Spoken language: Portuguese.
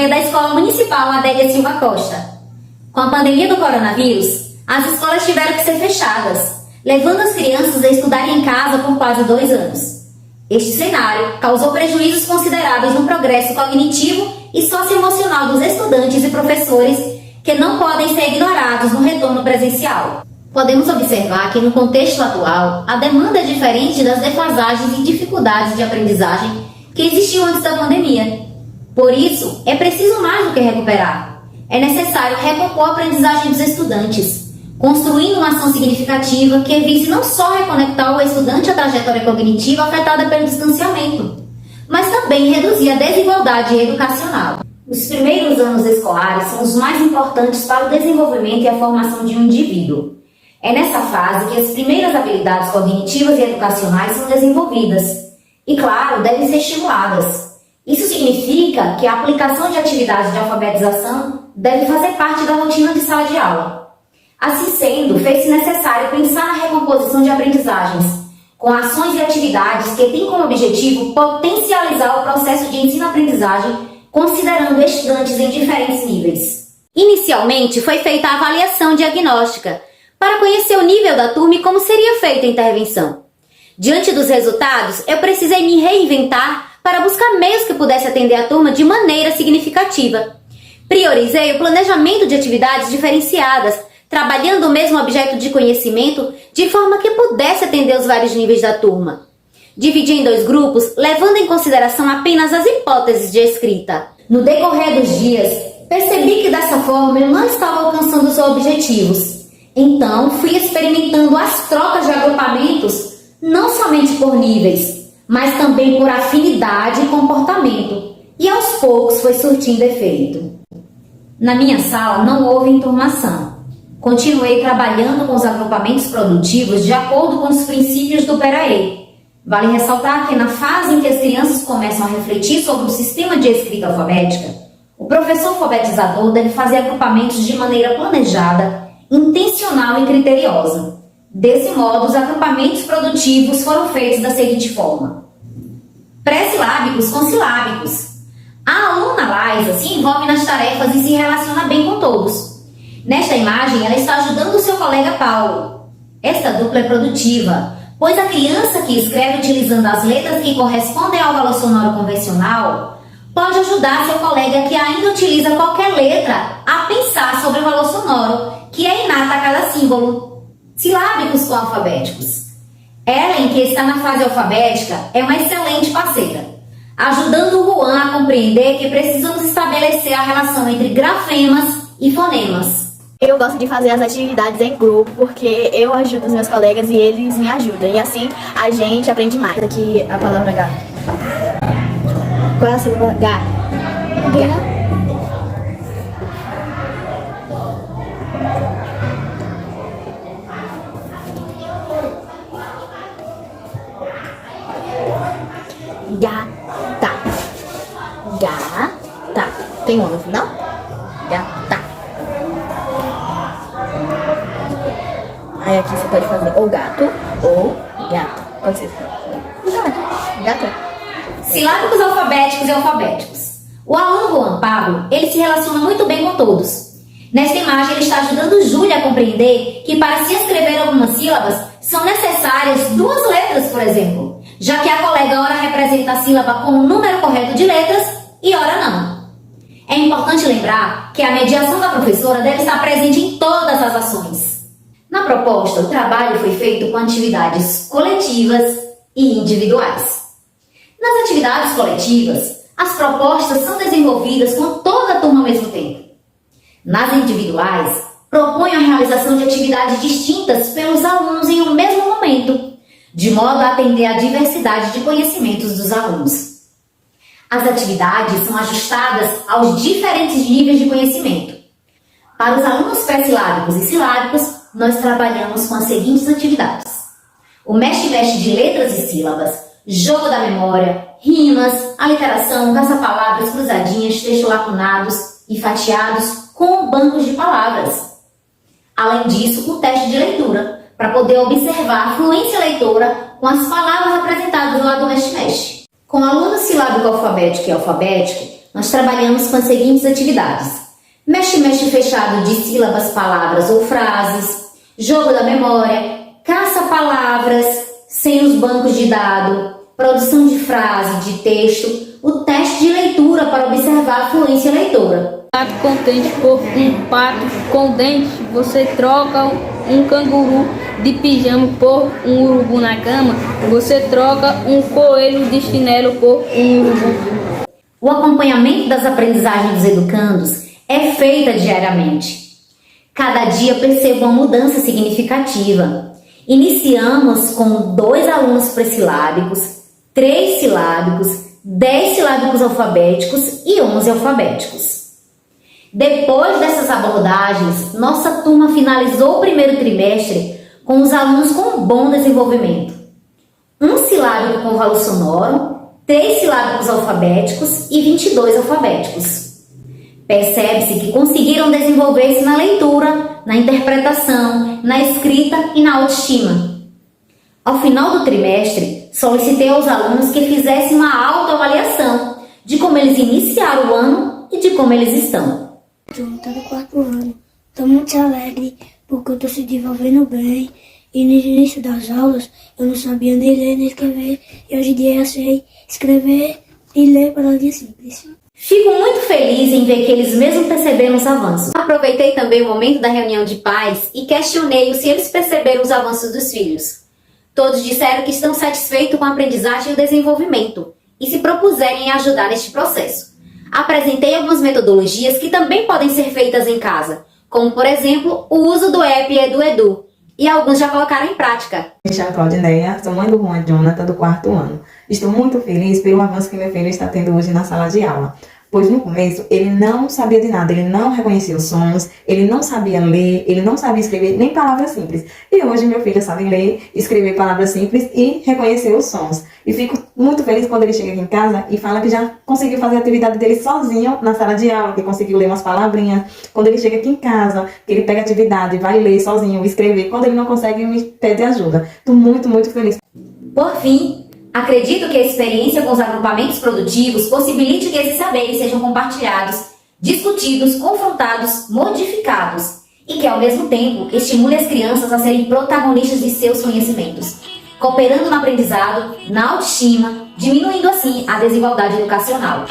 turminha da Escola Municipal Adélia Silva Costa. Com a pandemia do coronavírus, as escolas tiveram que ser fechadas, levando as crianças a estudarem em casa por quase 2 anos. Este cenário causou prejuízos consideráveis no progresso cognitivo e socioemocional dos estudantes e professores que não podem ser ignorados no retorno presencial. Podemos observar que, no contexto atual, a demanda é diferente das defasagens e dificuldades de aprendizagem que existiam antes da pandemia. Por isso, é preciso mais do que recuperar. É necessário recompor a aprendizagem dos estudantes, construindo uma ação significativa que vise não só reconectar o estudante à trajetória cognitiva afetada pelo distanciamento, mas também reduzir a desigualdade educacional. Os primeiros anos escolares são os mais importantes para o desenvolvimento e a formação de um indivíduo. É nessa fase que as primeiras habilidades cognitivas e educacionais são desenvolvidas e, claro, devem ser estimuladas. Isso significa que a aplicação de atividades de alfabetização deve fazer parte da rotina de sala de aula. Assim sendo, fez-se necessário pensar na recomposição de aprendizagens, com ações e atividades que têm como objetivo potencializar o processo de ensino-aprendizagem, considerando estudantes em diferentes níveis. Inicialmente, foi feita a avaliação diagnóstica, para conhecer o nível da turma e como seria feita a intervenção. Diante dos resultados, eu precisei me reinventar para buscar meios que pudesse atender a turma de maneira significativa. Priorizei o planejamento de atividades diferenciadas, trabalhando o mesmo objeto de conhecimento de forma que pudesse atender os vários níveis da turma. Dividi em 2 grupos, levando em consideração apenas as hipóteses de escrita. No decorrer dos dias, percebi que dessa forma eu não estava alcançando os objetivos. Então, fui experimentando as trocas de agrupamentos, não somente por níveis, mas também por afinidade e comportamento, e aos poucos foi surtindo efeito. Na minha sala não houve enturmação. Continuei trabalhando com os agrupamentos produtivos de acordo com os princípios do Peraí. Vale ressaltar que na fase em que as crianças começam a refletir sobre o sistema de escrita alfabética, o professor alfabetizador deve fazer agrupamentos de maneira planejada, intencional e criteriosa. Desse modo, os agrupamentos produtivos foram feitos da seguinte forma: pré-silábicos com silábicos. A aluna Laisa se envolve nas tarefas e se relaciona bem com todos. Nesta imagem, ela está ajudando o seu colega Paulo. Esta dupla é produtiva, pois a criança que escreve utilizando as letras que correspondem ao valor sonoro convencional pode ajudar seu colega que ainda utiliza qualquer letra a pensar sobre o valor sonoro, que é inata a cada símbolo. Silábicos com alfabéticos. Ellen, que está na fase alfabética, é uma excelente parceira, ajudando o Juan a compreender que precisamos estabelecer a relação entre grafemas e fonemas. Eu gosto de fazer as atividades em grupo, porque eu ajudo os meus colegas e eles me ajudam. E assim a gente aprende mais. Aqui a palavra H. Qual é a sílaba H? H. Gata. Gata. Tem um no final? Gata. Aí aqui você pode fazer ou gato ou gato. Pode ser. Gato. Gata. Silábicos alfabéticos e alfabéticos. O aluno Juan Pablo, ele se relaciona muito bem com todos. Nesta imagem, ele está ajudando Júlia a compreender que para se escrever algumas sílabas, são necessárias 2 letras, por exemplo, já que a colega ora representa a sílaba com o número correto de letras e ora não. É importante lembrar que a mediação da professora deve estar presente em todas as ações. Na proposta, o trabalho foi feito com atividades coletivas e individuais. Nas atividades coletivas, as propostas são desenvolvidas com toda a turma ao mesmo tempo. Nas individuais, proponho a realização de atividades distintas pelos alunos em um mesmo momento, de modo a atender à diversidade de conhecimentos dos alunos. As atividades são ajustadas aos diferentes níveis de conhecimento. Para os alunos pré-silábicos e silábicos, nós trabalhamos com as seguintes atividades: o mexe-mexe de letras e sílabas, jogo da memória, rimas, aliteração, caça-palavras, cruzadinhas, textos lacunados e fatiados com bancos de palavras. Além disso, o teste de leitura, para poder observar a fluência leitora com as palavras apresentadas lá do mexe-mexe. Com aluno silábico alfabético e alfabético, nós trabalhamos com as seguintes atividades: mexe-mexe fechado de sílabas, palavras ou frases, jogo da memória, caça-palavras, sem os bancos de dados, produção de frase, de texto, o teste de leitura para observar a fluência leitora. Pato contente por um pato com dente, você troca um canguru de pijama por um urubu na cama, você troca um coelho de chinelo por um urubu. O acompanhamento das aprendizagens dos educandos é feita diariamente. Cada dia percebo uma mudança significativa. Iniciamos com 2 alunos pré-silábicos, 3 silábicos, 10 silábicos alfabéticos e 11 alfabéticos. Depois dessas abordagens, nossa turma finalizou o primeiro trimestre com os alunos com bom desenvolvimento. 1 silábico com valor sonoro, 3 silábicos alfabéticos e 22 alfabéticos. Percebe-se que conseguiram desenvolver-se na leitura, na interpretação, na escrita e na autoestima. Ao final do trimestre, solicitei aos alunos que fizessem uma autoavaliação de como eles iniciaram o ano e de como eles estão. Estou no 4º ano. Estou muito alegre porque eu estou se desenvolvendo bem. E no início das aulas eu não sabia nem ler nem escrever. E hoje em dia eu sei escrever e ler palavrinhas simples. Fico muito feliz em ver que eles mesmos perceberam os avanços. Aproveitei também o momento da reunião de pais e questionei-os se eles perceberam os avanços dos filhos. Todos disseram que estão satisfeitos com a aprendizagem e o desenvolvimento e se propuserem a ajudar neste processo. Apresentei algumas metodologias que também podem ser feitas em casa, como, por exemplo, o uso do app EduEdu, e alguns já colocaram em prática. Me chamo Claudineia, sou mãe do Juan Jonathan, do 4º ano. Estou muito feliz pelo avanço que meu filho está tendo hoje na sala de aula, pois no começo ele não sabia de nada, ele não reconhecia os sons, ele não sabia ler, ele não sabia escrever nem palavras simples. E hoje meu filho sabe ler, escrever palavras simples e reconhecer os sons. E fico muito feliz quando ele chega aqui em casa e fala que já conseguiu fazer a atividade dele sozinho na sala de aula, que conseguiu ler umas palavrinhas. Quando ele chega aqui em casa, que ele pega a atividade, vai ler sozinho, escrever. Quando ele não consegue, me pede ajuda. Estou muito, muito feliz. Por fim, acredito que a experiência com os agrupamentos produtivos possibilite que esses saberes sejam compartilhados, discutidos, confrontados, modificados e que, ao mesmo tempo, estimule as crianças a serem protagonistas de seus conhecimentos, cooperando no aprendizado, na autoestima, diminuindo assim a desigualdade educacional.